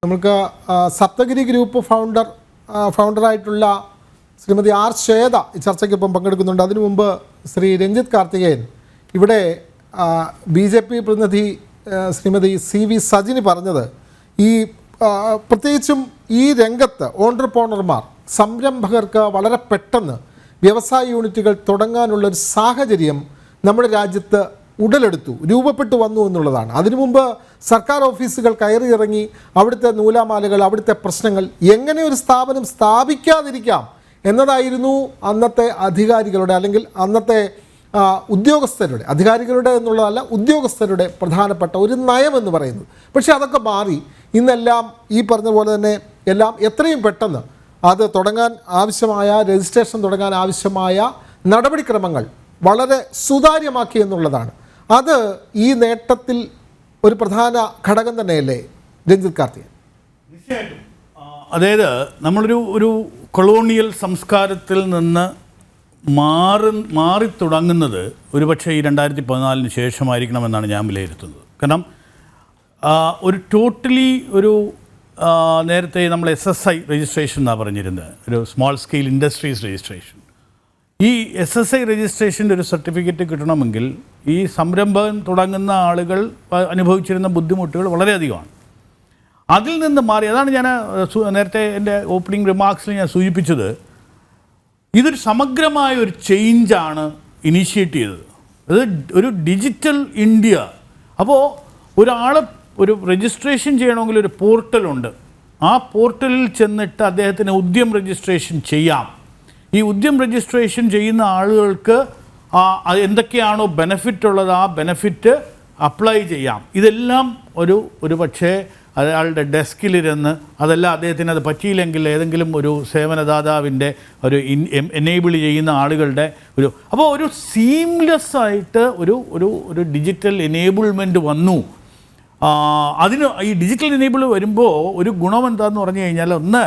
നമുക്ക് Saptagiri group ഫൗണ്ടറായിട്ടുള്ള Shrimati R Shweta ഈ ചർച്ചയ്ക്കൊപ്പം പങ്കെടുക്കുന്നുണ്ട്. അതിനു മുമ്പ് ശ്രീ രഞ്ജിത്ത് കാർത്തികേയൻ ഇവിടെ BJP പ്രതിനിധി ശ്രീമതി CV സജിനി പറഞ്ഞത് ഈ പ്രത്യേകിച്ചും ഈ രംഗത്ത് ഓൺട്രപ്രണർമാർ സംരംഭകർക്ക് വളരെ പെട്ടെന്ന് വ്യവസായ യൂണിറ്റുകൾ തുടങ്ങാനുള്ളൊരു സാഹചര്യം നമ്മുടെ രാജ്യത്ത് ഉടലെടുത്തു, രൂപപ്പെട്ടു വന്നു എന്നുള്ളതാണ്. അതിനു മുമ്പ് സർക്കാർ ഓഫീസുകൾ കയറിയിറങ്ങി അവിടുത്തെ നൂലാമാലകൾ, അവിടുത്തെ പ്രശ്നങ്ങൾ, എങ്ങനെ ഒരു സ്ഥാപനം സ്ഥാപിക്കാതിരിക്കാം എന്നതായിരുന്നു അന്നത്തെ അധികാരികളുടെ അല്ലെങ്കിൽ അന്നത്തെ ഉദ്യോഗസ്ഥരുടെ, അധികാരികളുടെ എന്നുള്ളതല്ല ഉദ്യോഗസ്ഥരുടെ പ്രധാനപ്പെട്ട ഒരു നയമെന്ന് പറയുന്നത്. പക്ഷേ അതൊക്കെ മാറി ഇന്നെല്ലാം ഈ പറഞ്ഞ പോലെ തന്നെ എല്ലാം എത്രയും പെട്ടെന്ന് അത് തുടങ്ങാൻ ആവശ്യമായ രജിസ്ട്രേഷൻ തുടങ്ങാൻ ആവശ്യമായ നടപടിക്രമങ്ങൾ വളരെ സുതാര്യമാക്കി എന്നുള്ളതാണ്. അത് ഈ നേട്ടത്തിൽ ഒരു പ്രധാന ഘടകം തന്നെയല്ലേ രഞ്ജിത്ത് കാർത്തികൻ? തീർച്ചയായിട്ടും. അതായത് നമ്മളൊരു കൊളോണിയൽ സംസ്കാരത്തിൽ നിന്ന് മാറി തുടങ്ങുന്നത് ഒരുപക്ഷെ ഈ 2014 ശേഷമായിരിക്കണമെന്നാണ് ഞാൻ വിലയിരുത്തുന്നത്. കാരണം ഒരു ടോട്ടലി നേരത്തെ നമ്മൾ SSI രജിസ്ട്രേഷൻ എന്നാണ് പറഞ്ഞിരുന്നത്, ഒരു സ്മോൾ സ്കെയിൽ ഇൻഡസ്ട്രീസ് രജിസ്ട്രേഷൻ. ഈ SSI രജിസ്ട്രേഷൻ്റെ ഒരു സർട്ടിഫിക്കറ്റ് കിട്ടണമെങ്കിൽ ഈ സംരംഭം തുടങ്ങുന്ന ആളുകൾ അനുഭവിച്ചിരുന്ന ബുദ്ധിമുട്ടുകൾ വളരെയധികമാണ്. അതിൽ നിന്ന് മാറി, അതാണ് ഞാൻ നേരത്തെ എൻ്റെ ഓപ്പണിംഗ് റിമാർക്സിൽ ഞാൻ സൂചിപ്പിച്ചത്, ഇതൊരു സമഗ്രമായ ഒരു ചേഞ്ചാണ് ഇനീഷ്യേറ്റ് ചെയ്തത്. അത് ഒരു ഡിജിറ്റൽ ഇന്ത്യ. അപ്പോൾ ഒരു രജിസ്ട്രേഷൻ ചെയ്യണമെങ്കിൽ ഒരു പോർട്ടലുണ്ട്. ആ പോർട്ടലിൽ ചെന്നിട്ട് അദ്ദേഹത്തിന് ഉദ്യം രജിസ്ട്രേഷൻ ചെയ്യാം. ഈ ഉദ്യം രജിസ്ട്രേഷൻ ചെയ്യുന്ന ആളുകൾക്ക് എന്തൊക്കെയാണോ ബെനഫിറ്റ് ഉള്ളത് ആ ബെനഫിറ്റ് അപ്ലൈ ചെയ്യാം. ഇതെല്ലാം ഒരു പക്ഷേ അയാളുടെ ഡെസ്കിലിരുന്ന്, അതല്ല അദ്ദേഹത്തിന് അത് പറ്റിയില്ലെങ്കിൽ ഏതെങ്കിലും ഒരു സേവനദാതാവിൻ്റെ എനേബിൾ ചെയ്യുന്ന ആളുകളുടെ അപ്പോൾ ഒരു സീംലെസ് ആയിട്ട് ഒരു ഡിജിറ്റൽ എനേബിൾമെൻറ്റ് വന്നു. ഈ ഡിജിറ്റൽ എനേബിൾ വരുമ്പോൾ ഒരു ഗുണം എന്താണെന്ന് പറഞ്ഞു കഴിഞ്ഞാൽ, ഒന്ന്,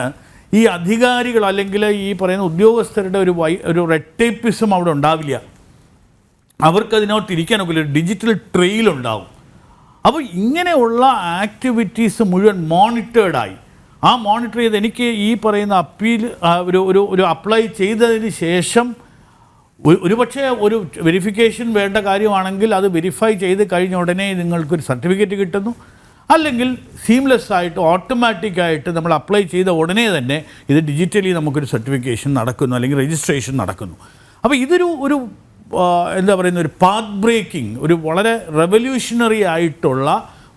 ഈ അധികാരികൾ അല്ലെങ്കിൽ ഈ പറയുന്ന ഉദ്യോഗസ്ഥരുടെ ഒരു റെഡ് ടേപ്പിസം അവിടെ ഉണ്ടാവില്ല. അവർക്കതിനകത്ത് ഇരിക്കാനൊക്കെ ഒരു ഡിജിറ്റൽ ട്രെയിൽ ഉണ്ടാവും. അപ്പോൾ ഇങ്ങനെയുള്ള ആക്ടിവിറ്റീസ് മുഴുവൻ മോണിറ്റേർഡായി. ആ മോണിറ്റർ ചെയ്ത് എനിക്ക് ഈ പറയുന്ന അപ്പീൽ ഒരു അപ്ലൈ ചെയ്തതിന് ശേഷം ഒരുപക്ഷെ ഒരു വെരിഫിക്കേഷൻ വേണ്ട കാര്യമാണെങ്കിൽ അത് വെരിഫൈ ചെയ്ത് കഴിഞ്ഞ ഉടനെ നിങ്ങൾക്കൊരു സർട്ടിഫിക്കറ്റ് കിട്ടുന്നു. അല്ലെങ്കിൽ സീംലെസ് ആയിട്ട് ഓട്ടോമാറ്റിക്കായിട്ട് നമ്മൾ അപ്ലൈ ചെയ്ത ഉടനെ തന്നെ ഇത് ഡിജിറ്റലി നമുക്കൊരു സർട്ടിഫിക്കേഷൻ നടക്കുന്നു, അല്ലെങ്കിൽ രജിസ്ട്രേഷൻ നടക്കുന്നു. അപ്പോൾ ഇതൊരു എന്താ പറയുന്ന ഒരു പാത്ത് ബ്രേക്കിംഗ്, ഒരു വളരെ റെവല്യൂഷണറി ആയിട്ടുള്ള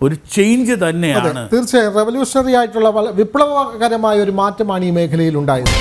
ഒരു ചേഞ്ച് തന്നെയാണ്. തീർച്ചയായും റെവല്യൂഷണറി ആയിട്ടുള്ള വിപ്ലവകരമായ ഒരു മാറ്റമാണ് ഈ മേഖലയിൽ ഉണ്ടായത്.